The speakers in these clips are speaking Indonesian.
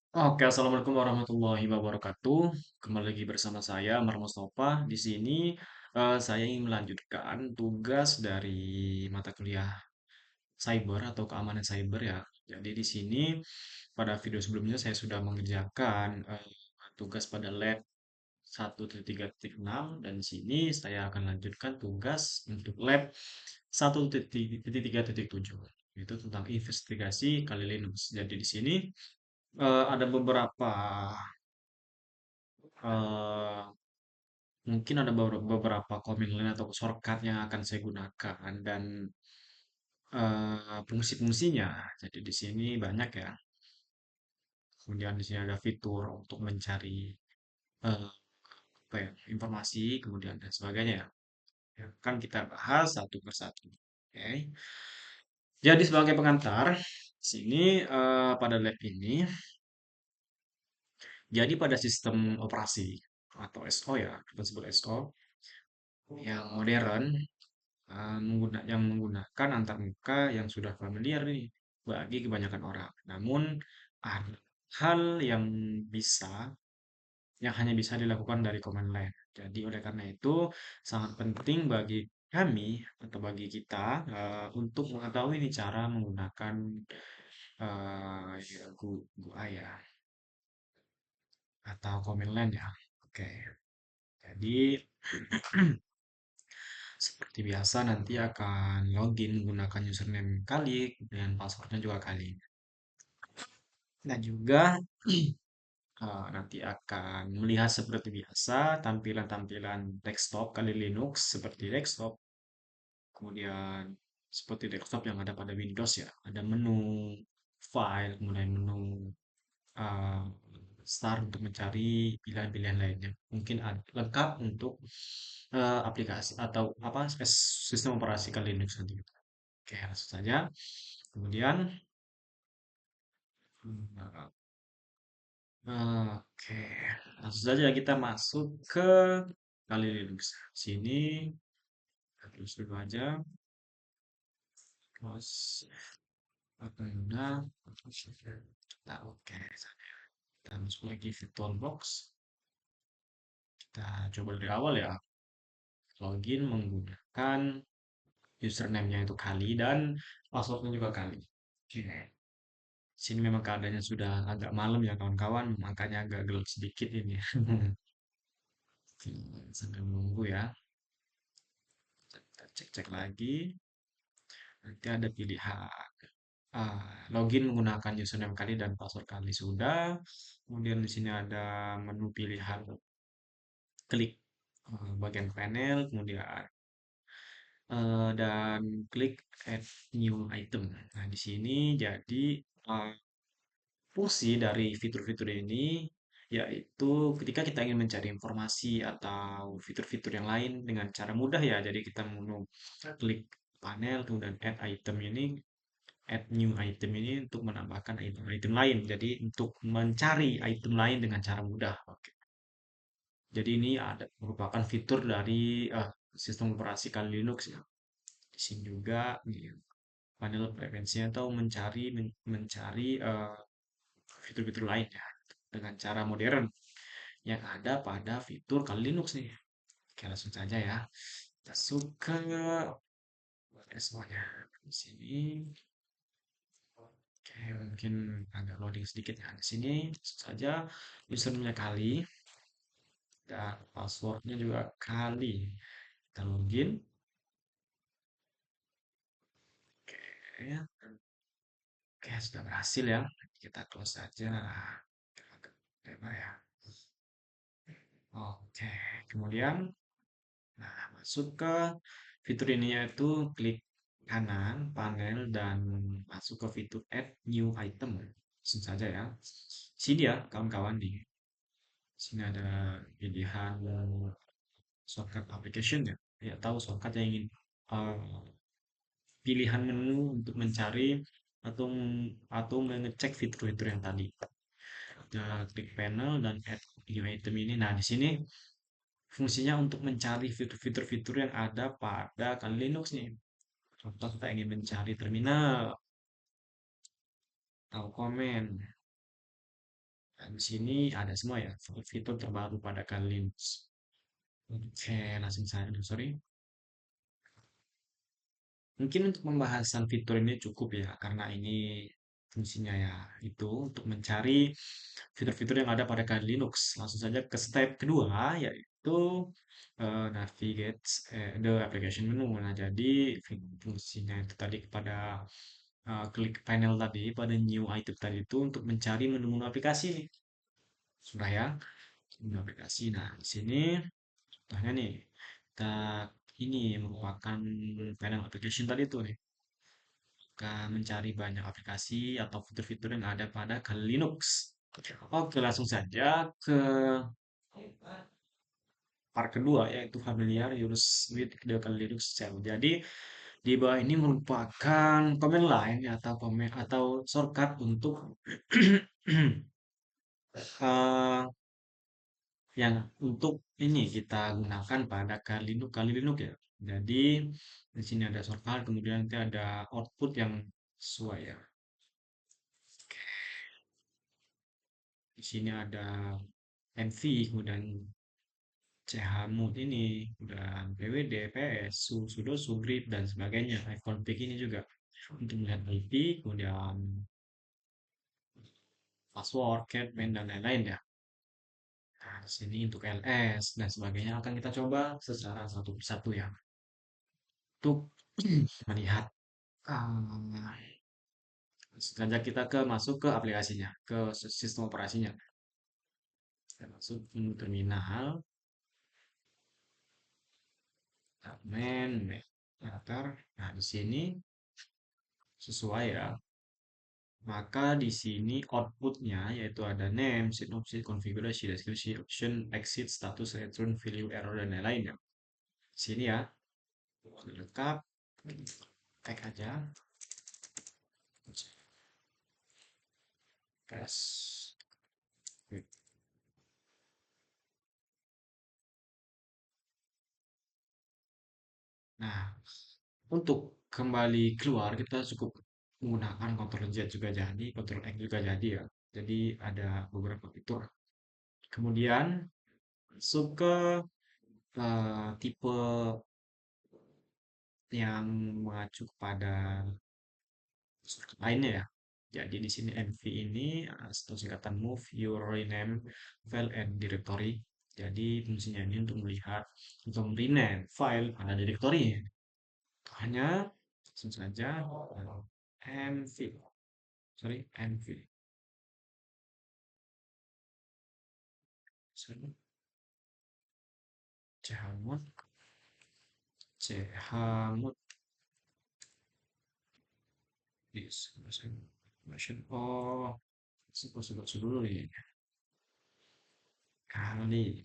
Oke, assalamualaikum warahmatullahi wabarakatuh. Kembali lagi bersama saya, Amar Mustafa. Di sini saya ingin melanjutkan tugas dari mata kuliah cyber atau keamanan cyber ya. Jadi di sini pada video sebelumnya saya sudah mengerjakan tugas pada lab 1.3.6 dan di sini saya akan lanjutkan tugas untuk lab 1.3.7 itu tentang investigasi Kali Linux. Jadi di sini ada beberapa eh, mungkin ada beberapa command line atau shortcut yang akan saya gunakan dan fungsi-fungsinya. Jadi di sini banyak ya. Kemudian di sini ada fitur untuk mencari eh, apa ya, informasi, kemudian dan sebagainya ya. Ya, kan kita bahas satu persatu. Oke. Jadi sebagai pengantar, sini pada lab ini, jadi pada sistem operasi atau SO ya, kita sebut SO yang modern yang menggunakan antarmuka yang sudah familiar nih bagi kebanyakan orang. Namun ada hal yang bisa yang hanya bisa dilakukan dari command line. Jadi oleh karena itu sangat penting bagi kami atau bagi kita untuk mengetahui nih cara menggunakan ya, GUI ya atau command line ya. Oke. Jadi seperti biasa nanti akan login menggunakan username kali dan passwordnya juga kali. Dan juga nanti akan melihat seperti biasa tampilan-tampilan desktop kali Linux seperti desktop, kemudian seperti desktop yang ada pada Windows ya, ada menu file, kemudian menu uh, start untuk mencari pilihan-pilihan lainnya. Mungkin lengkap untuk aplikasi atau apa sistem operasi kali Linux nanti. Oke, langsung saja. Kemudian, oke, langsung saja kita masuk ke Kali Linux. Sini, terus dulu aja. Terus, apa yang udah? Nah, oke. Kita masuk lagi VirtualBox. Kita coba dari awal ya. Login menggunakan username-nya itu kali dan passwordnya juga kali. Oke. Sini memang keadaannya sudah agak malam ya kawan-kawan, makanya agak gelap sedikit ini. Oke, sambil menunggu ya. Kita cek-cek lagi. Nanti ada pilihan login menggunakan username kali dan password kali sudah. Kemudian di sini ada menu pilihan klik bagian panel, kemudian dan klik add new item. Nah, di sini jadi eh, fungsi dari fitur-fitur ini yaitu ketika kita ingin mencari informasi atau fitur-fitur yang lain dengan cara mudah ya. Jadi kita mau klik panel kemudian add item ini add new item ini untuk menambahkan item-item lain. Jadi untuk mencari item lain dengan cara mudah. Oke. Jadi ini ada merupakan fitur dari sistem operasi Kali Linux ya. Di sini juga di panel preferensinya atau mencari fitur-fitur lain ya dengan cara modern yang ada pada fitur Kali Linux nih. Oke, langsung saja ya. Masuk ke SO-nya. Di sini oke, mungkin agak loading sedikit ya. Di sini saja username-nya kali dan passwordnya juga kali. Kita login. Oke, oke sudah berhasil ya. Kita close saja. Coba ya. Oke, kemudian nah masuk ke fitur ini yaitu klik kanan panel dan masuk ke fitur add new item. Langsung saja ya. Sini ya kawan-kawan nih. Sini ada pilihan shortcut application ya. Ya tahu shortcut yang ingin uh, pilihan menu untuk mencari atau mengecek fitur-fitur yang tadi. Kita klik panel dan add new item ini. Nah, di sini fungsinya untuk mencari fitur-fitur yang ada pada Kali Linux nih. Contoh kita ingin mencari terminal atau komen. Dan di sini ada semua ya, fitur terbaru pada Kali Linux. Oke, langsung saja. Sorry. Mungkin untuk pembahasan fitur ini cukup ya, karena ini fungsinya ya itu untuk mencari fitur-fitur yang ada pada Kali Linux. Langsung saja ke step kedua, yaitu navigate the application menu. Nah, jadi fungsinya itu tadi pada klik panel tadi, pada new item tadi itu untuk mencari menu-menu aplikasi. Sudah ya, menu aplikasi. Nah, di sini contohnya nih, kita ini merupakan panel application tadi tuh nih. Mencari banyak aplikasi atau fitur-fitur yang ada pada Kali Linux. Oke, langsung saja ke part kedua yaitu familiar use with the Kali Linux shell. Jadi di bawah ini merupakan command line atau shortcut untuk eh, yang untuk ini kita gunakan pada Kali Linux ya. Jadi di sini ada shortcut, kemudian nanti ada output yang sesuai ya. Di sini ada MV, kemudian chmod ini, dan pwd, ps, sudo, subgrip, dan sebagainya. Config ini juga untuk melihat IP, kemudian password, catman, dan lain-lain ya. Nah, di sini untuk ls dan sebagainya akan kita coba secara satu persatu ya. Untuk melihat ah, sengaja kita masuk ke aplikasinya, ke sistem operasinya. Kita masuk ke terminal, main, enter. Nah, di sini sesuai ya. Maka di sini outputnya yaitu ada name, synopsis, configuration, description, option, exit, status, return, value, error, dan lain-lain ya. Di sini ya, lengkap, tag aja, gas. Nah, untuk kembali keluar kita cukup menggunakan Ctrl Z juga jadi, Ctrl X juga jadi ya. Jadi ada beberapa fitur. Kemudian masuk ke tipe yang mengacu kepada lainnya ya. Jadi di sini MV ini atau singkatan move your rename file and directory. Jadi fungsinya ini untuk melihat untuk rename file pada directory. Hanya langsung saja MV, sorry MV, sorry chmod, chmod this version. Oh, sebut dulu nih kali.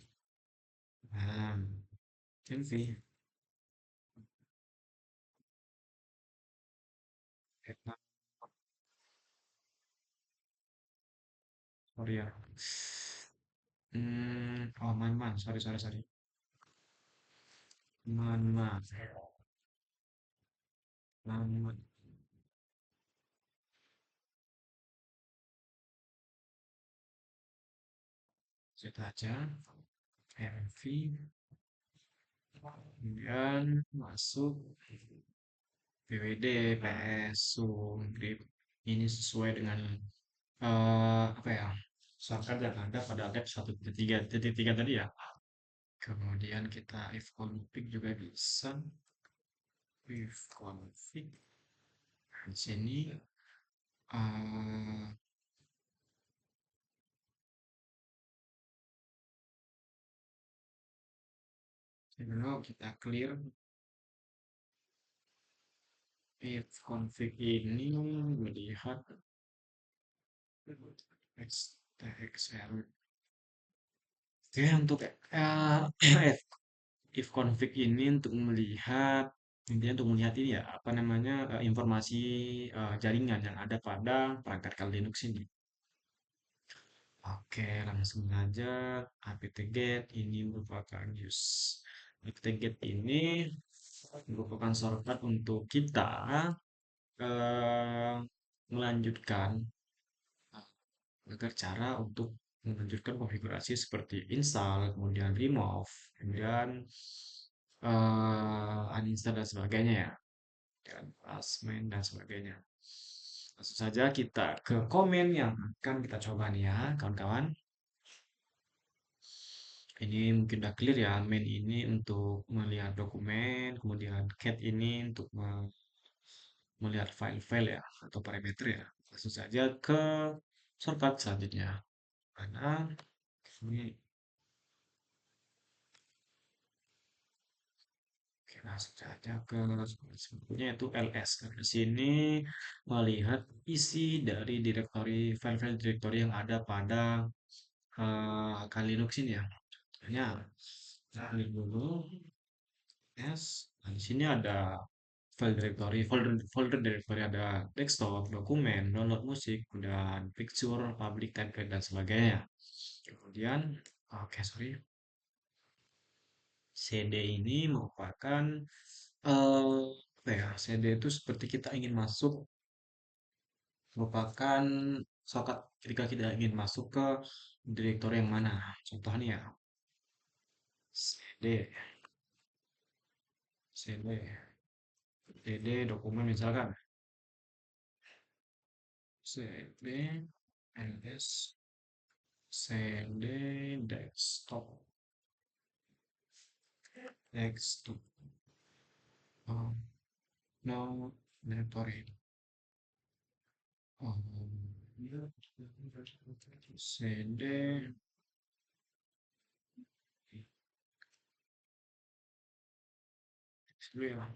Nah, MV. Sorry ya. Oh, man. Sorry. Man. Man. Set aja. MV. Kemudian masuk PWD, PS, Grip. Ini sesuai dengan apa ya? Shortcut yang ada pada lab 1.3.3 tadi ya. Kemudian kita if config juga bisa. If config. Nah, di sini eh dulu kita clear if config ini melihat XTXL. Oke, untuk if config ini untuk melihat intinya untuk melihat ini ya apa namanya informasi jaringan yang ada pada perangkat Kali Linux ini. Oke, langsung saja apt-get ini merupakan apt-get ini merupakan shortcut untuk kita eh, melanjutkan agar cara untuk melanjutkan konfigurasi seperti install, kemudian remove, kemudian uninstall dan sebagainya ya, dan password dan sebagainya. Langsung saja kita ke komen yang akan kita coba nih ya, kawan-kawan. Ini mungkin udah clear ya, main ini untuk melihat dokumen, kemudian cat ini untuk melihat file-file ya, atau parameter ya. Langsung saja ke shortcut selanjutnya. Karena ini, oke, langsung saja ke sebetulnya itu ls. Karena di sini melihat isi dari direktori file-file direktori yang ada pada kali Linux ini ya. Contohnya, kita klik dulu S. Nah, di sini ada file directory, folder directory ada desktop, dokumen, download musik, dan picture, public template dan sebagainya. Kemudian, oke sorry, CD ini merupakan apa ya? CD itu seperti kita ingin masuk, merupakan shortcut ketika kita ingin masuk ke direktori yang mana. Contohnya ya, CD, CD, CD dokumen misalkan, CD, ls, CD, desktop, desktop, oh, no, directory, oh, CD, dulu ya,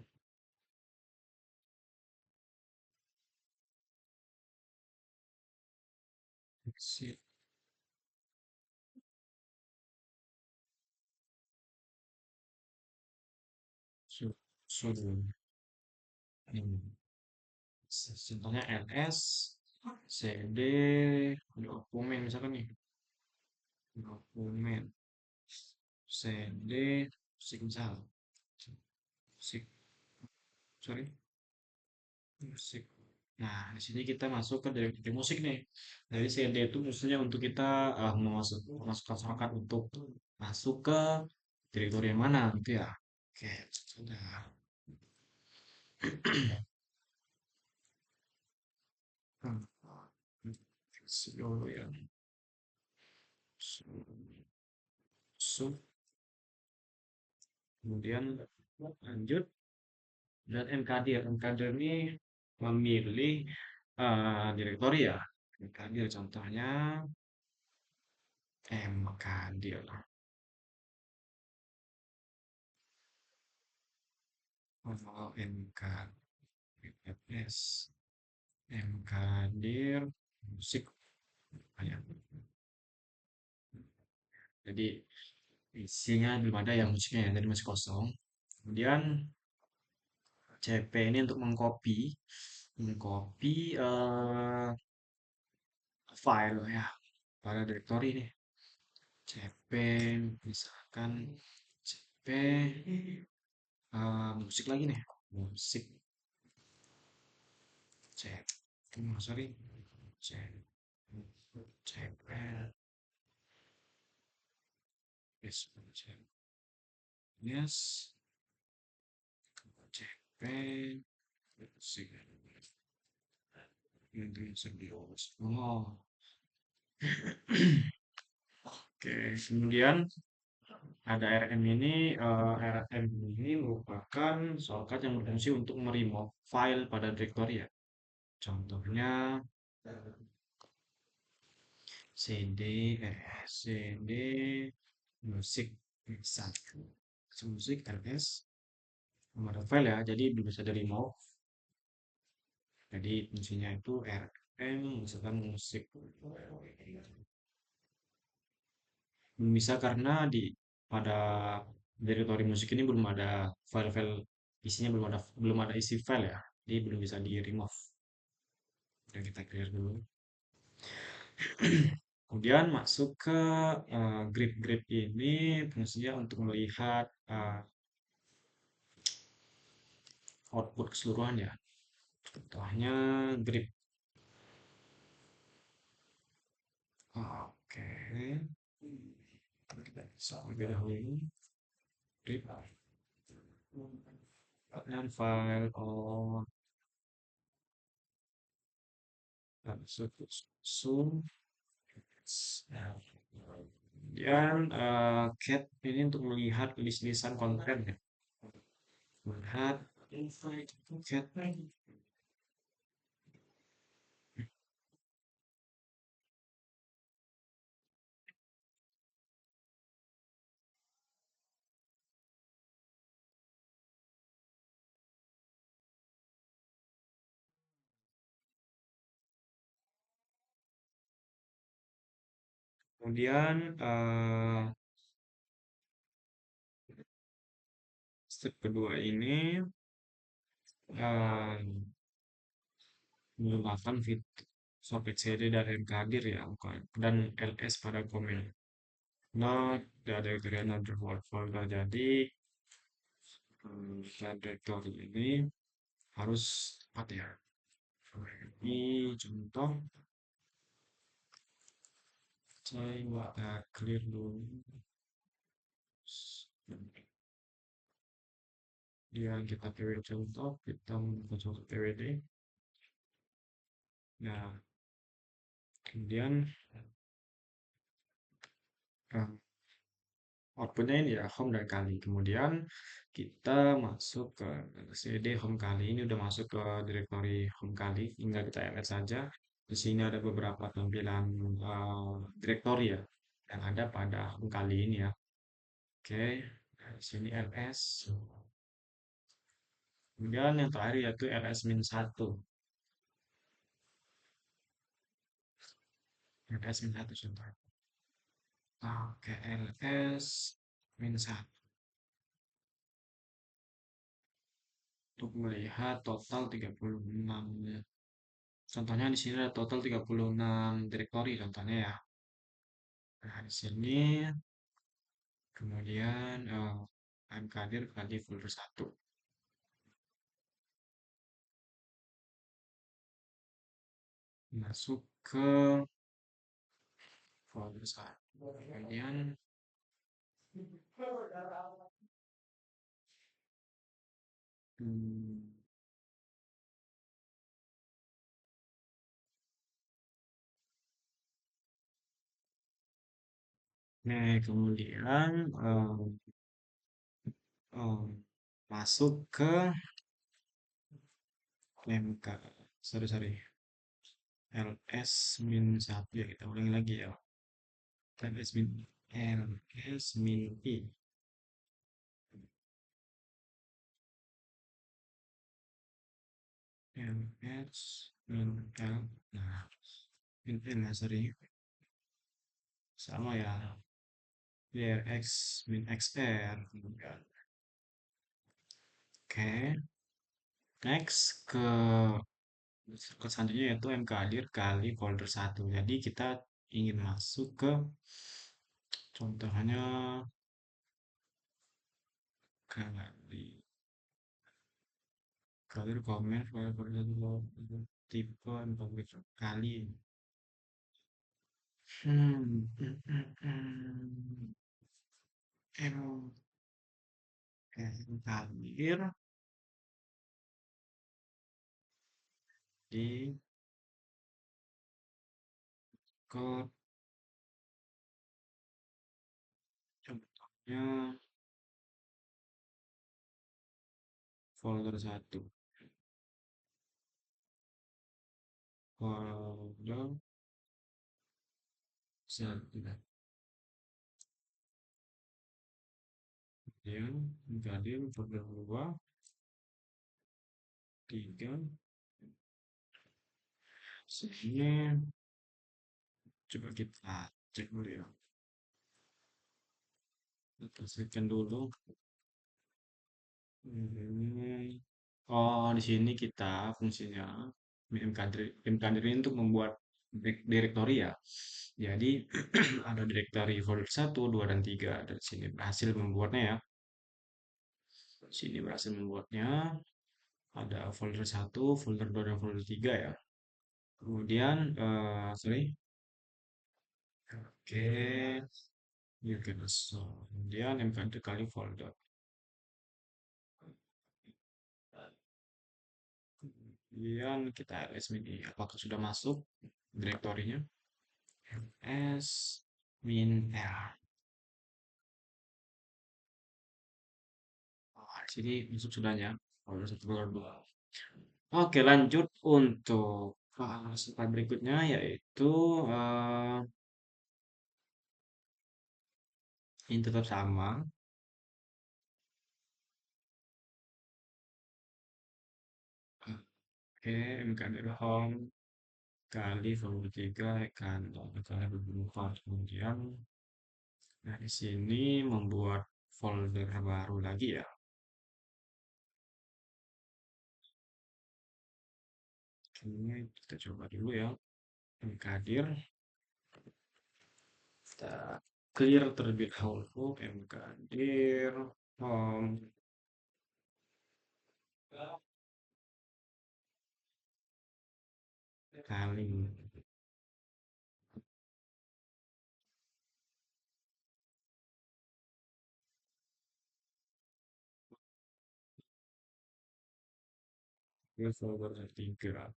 exit, su, suruh, ini, contohnya ls, CD, dokumen misalkan nih, dokumen, CD, musik misal, musik, sorry, musik. Nah, di sini kita masuk ke direktory musik nih. Jadi CD itu maksudnya untuk kita memasukkan sepakat untuk masuk ke direktory yang mana gitu ya. Oke, sudah. Hmm, dulu ya. Sub, kemudian lanjut dan mkdir. Mkdir ini memilih direktory ya. Mkdir contohnya mkdir. Oh, mkds. Mkdir musik. Ya. Jadi isinya belum ada yang musiknya ya, jadi masih kosong. Kemudian CP ini untuk mengcopy file ya pada directory nih. CP misalkan CP musik lagi nih, musik CP, sorry, CP, CP, yes, yes, CP, musik, ini serius. Oh, oke. Kemudian ada RM ini, RM ini merupakan shortcut yang berfungsi untuk meremote file pada directory ya. Contohnya CD, CD, musik, satu, musik, ls, nomor file ya, jadi belum bisa di remove. Jadi fungsinya itu RM, misalkan musik. Belum bisa karena pada direktori musik ini belum ada file-file isinya belum ada isi file ya. Jadi belum bisa di remove. Udah kita clear dulu. Kemudian masuk ke grip ini fungsinya untuk melihat output keseluruhan ya. Contohnya grip. Oke. Kita bisa lebih dahulu di partner file masuk zoom. Nah, kemudian cat ini untuk melihat list-listan konten ya. Melihat invite cat. Kemudian step kedua ini eh, menggunakan soket CD dari mkdir ya, dan ls pada komen. Nah, ada kalian ada folder jadi directory ini harus tepat ya. Ini contoh saya buat clear dulu. Dia kita pwd contoh, kita membuat contoh pwd. Nah, kemudian eh, outputnya ini ya home dan kali. Kemudian kita masuk ke cd home kali. Ini udah masuk ke directory home kali. Tinggal kita edit saja. Di sini ada beberapa tampilan directory ya yang ada pada home kali ini ya. Oke, nah, di sini ls. Kemudian yang terakhir yaitu ls-1. ls-1 contoh. Oke, ls-1 untuk melihat total 36. Contohnya di sini ada total 36 directory contohnya ya. Nah, di sini kemudian mkdir kali folder 1. Masuk ke folder 1. Kemudian hmm, nah kemudian masuk ke mk sorry ls-1 ya, kita ulangi lagi ya. ls-i ls min l, nah min l ya, sorry, sama ya, biar x min xr kemudian. Oke, next ke selanjutnya yaitu mkdir kali folder 1. Jadi kita ingin masuk ke contohnya kali kali komen folder folder tipe kali. M mkdir di ke contohnya folder 1, folder 1, kemudian mkdir folder 2, 3. Sini coba kita cek dulu ya, kita selesaikan dulu. Oh, di sini kita fungsinya mkdir ini untuk membuat directory ya. Jadi ada directory folder 1, 2, dan 3. Dan sini berhasil membuatnya ya. Sini berhasil membuatnya. Ada folder 1, folder 2, dan folder 3 ya. Kemudian, sorry. Oke, you can assign. Kemudian mk kali folder. Kemudian kita ls ini apakah sudah masuk direktorinya? S min r. Oh, di sini masuk sudahnya. Folder satu, folder dua. Oke, lanjut untuk step berikutnya yaitu eh, ini tetap sama. Oke, mk home kali folder 3 kan kali beberapa kemudian nah di sini membuat folder baru lagi ya. Ini kita coba dulu ya. Mkdir kita clear terlebih dahulu mkdir home kali folder 3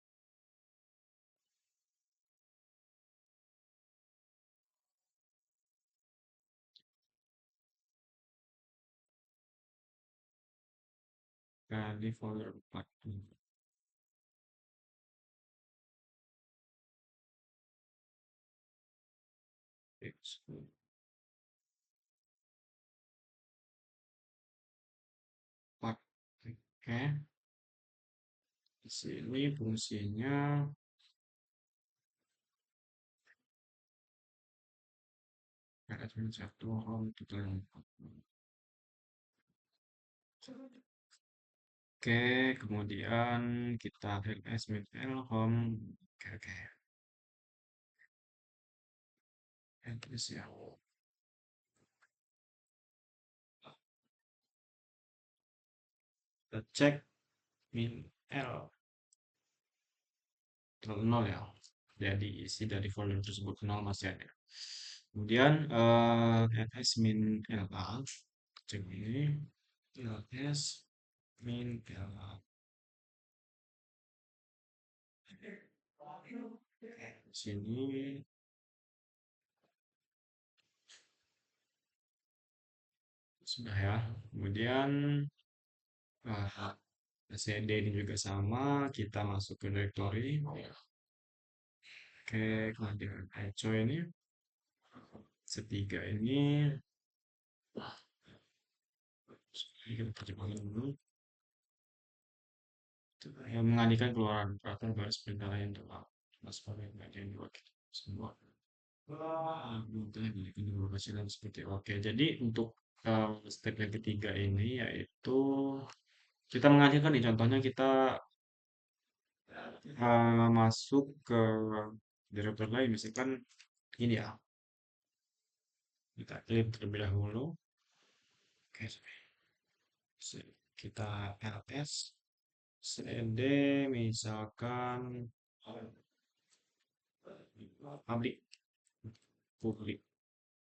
kali folder 4. Oke, di sini fungsinya ada cuma satu home total. Oke, kemudian kita ls min l home. Oke, oke. Terus ya. Kita cek min L terlalu nol ya. Jadi isi dari folder tersebut nol masih ada. Kemudian ls min LA cek ini ls min LA. Sini sudah ya. Kemudian eh, cd ini juga sama. Kita masuk ke directory. Oke, kemudian echo ini setiga ini kita terjemahkan dulu. Yang mengalihkan keluaran peraturan baris perintah lain telah sebagai bagian dua kita semua. Mudah ini beberapa hasilnya seperti oke. Jadi untuk step yang ketiga ini yaitu kita mengalihkan nih contohnya kita masuk ke direktur lain misalkan ini ya kita klik terlebih dahulu. Oke, kita ls cd misalkan publik publik.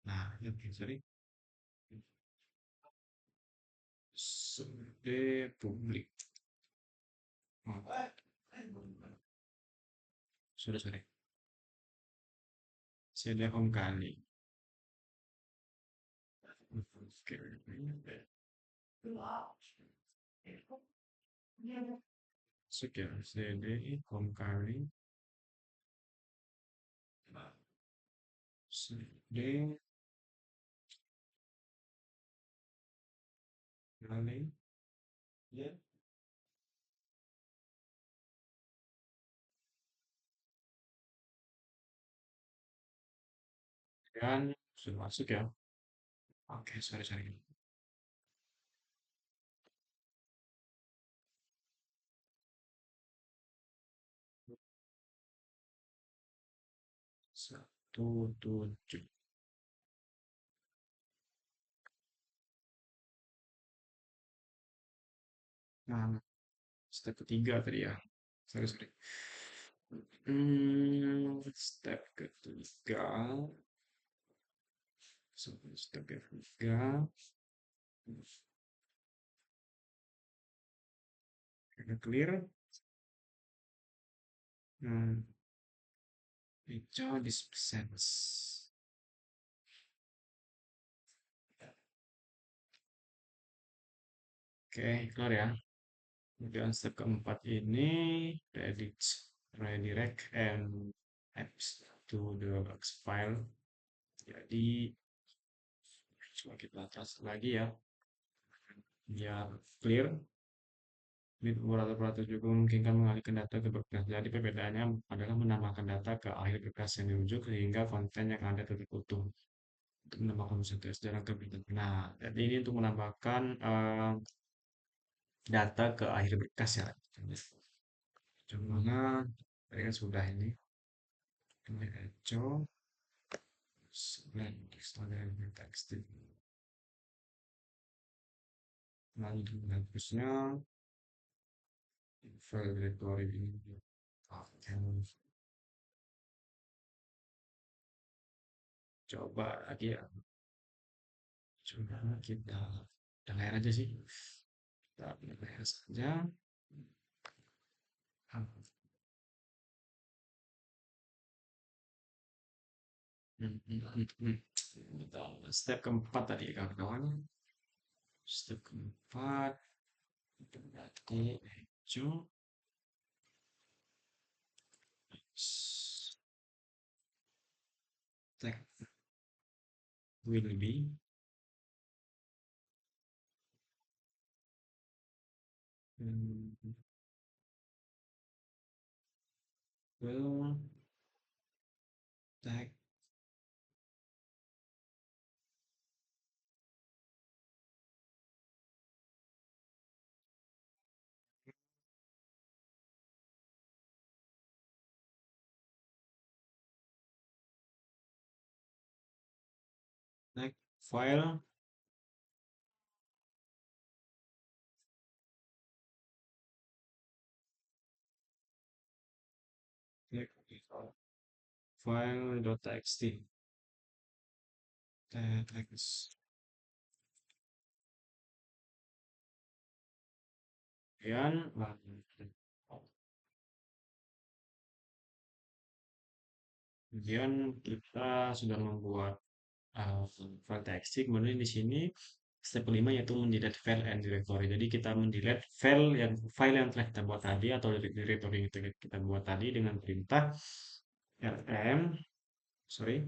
Nah, ya, sorry. CD publik. Oh, sudah sorry. CD home kali. Oke. Sekian CD home kali. CD kali. Dan sudah masuk ya. Oke, sorry sorry. Satu tujuh. Nah, step ketiga tadi ya. Sorry sorry. Step ketiga. step yang ketiga, udah clear. Hmm, hijau dispense. Oke, keluar ya. Kemudian step keempat ini redirect, redirect and apps to the X file. Jadi coba kita trust lagi ya, biar clear. Ini operator juga memungkinkan mengalihkan data ke berkas. Jadi perbedaannya adalah menambahkan data ke akhir berkas yang dirujuk sehingga konten yang ada tetap utuh. Untuk menambahkan satu sejarah ke berkas. Nah, jadi ini untuk menambahkan data ke akhir berkas ya. Contohnya, tadi kan sudah ini echo, selain dari teks, lalu menghapusnya, file directory ini. Oke, coba lagi ya. Coba kita dengar aja sih. Kita dengar saja. Step keempat tadi kawan-kawan. Step keempat berarti echo tag will be will tag tag file tag file.txt text. Kemudian kemudian kita sudah membuat file txt. Kemudian di sini step kelima yaitu mendelete file and directory. Jadi kita mendelete file yang telah kita buat tadi atau directory yang kita buat tadi dengan perintah rm sorry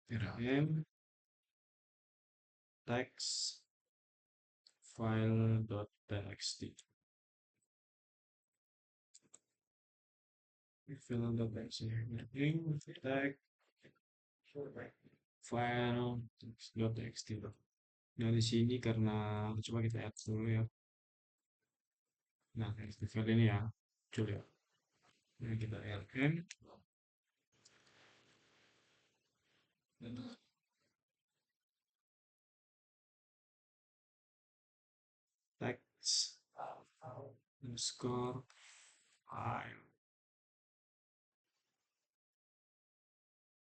rm text file.txt file.txt tag file.txt. Nah, di sini karena coba kita add dulu ya. Nah, txt file ini ya, muncul ya. Nah, kita rm text underscore file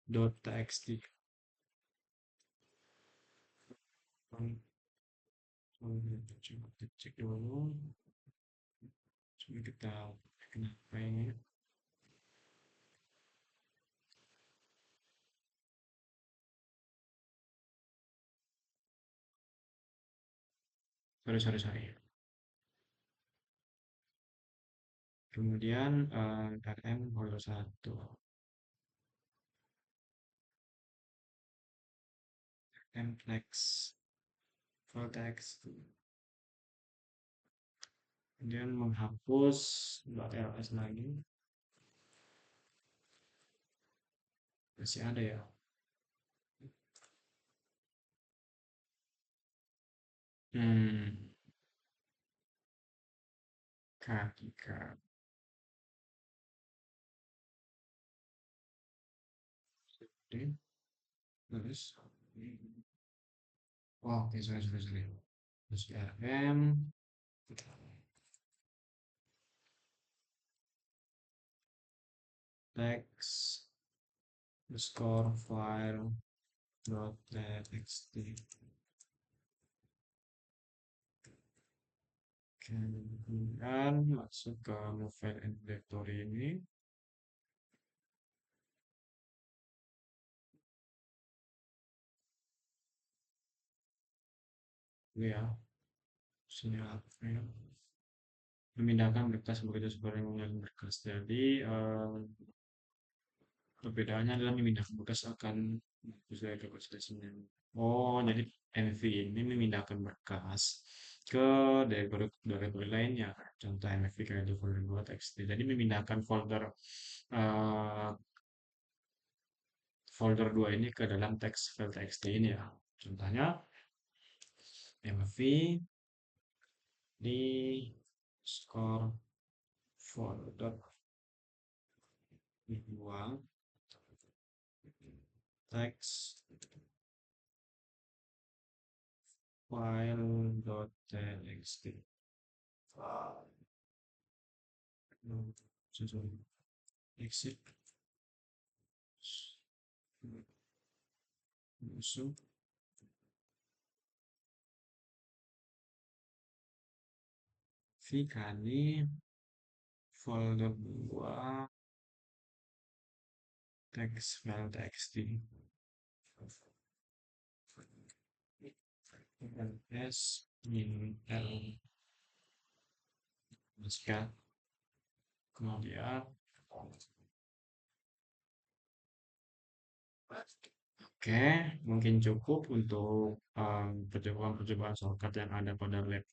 dot txt. Coba kita cek dulu. Coba kita kenapa ini? Sorry. Kemudian rm folder 1 rm text file text. Kemudian menghapus .ls lagi. Masih ada ya. Hmm, kaki kak. Oke, terus. Oh, oke, sorry. Terus rm text underscore file dot txt. Kemudian masuk ke file inventory ini, ini ya, sini apa ya? Memindahkan berkas begitu seperti menggunakan berkas. Jadi perbedaannya adalah memindahkan berkas akan sesuai rekomendasinya. Oh, jadi MV ini memindahkan berkas ke directory lainnya. Contoh MV kayak di folder 2 txt. Jadi memindahkan eh, folder 2 ini ke dalam teks file txt ini ya. Contohnya MV di score folder 2 teks file.txt. Exit masuk kali folder 2 teks file txt s min l masukkan, kemudian oke, mungkin cukup untuk percobaan-percobaan shortcut yang ada pada lab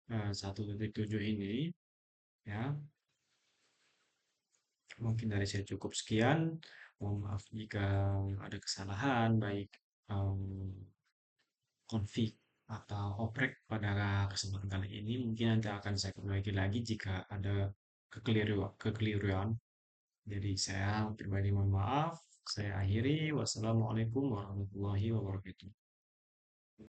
1.7 ini ya. Mungkin dari saya cukup sekian. Mohon maaf jika ada kesalahan baik em, config atau oprek pada kesempatan kali ini. Mungkin nanti akan saya perbaiki lagi jika ada kekeliruan. Jadi saya pribadi mohon maaf. Saya akhiri. Wassalamualaikum warahmatullahi wabarakatuh.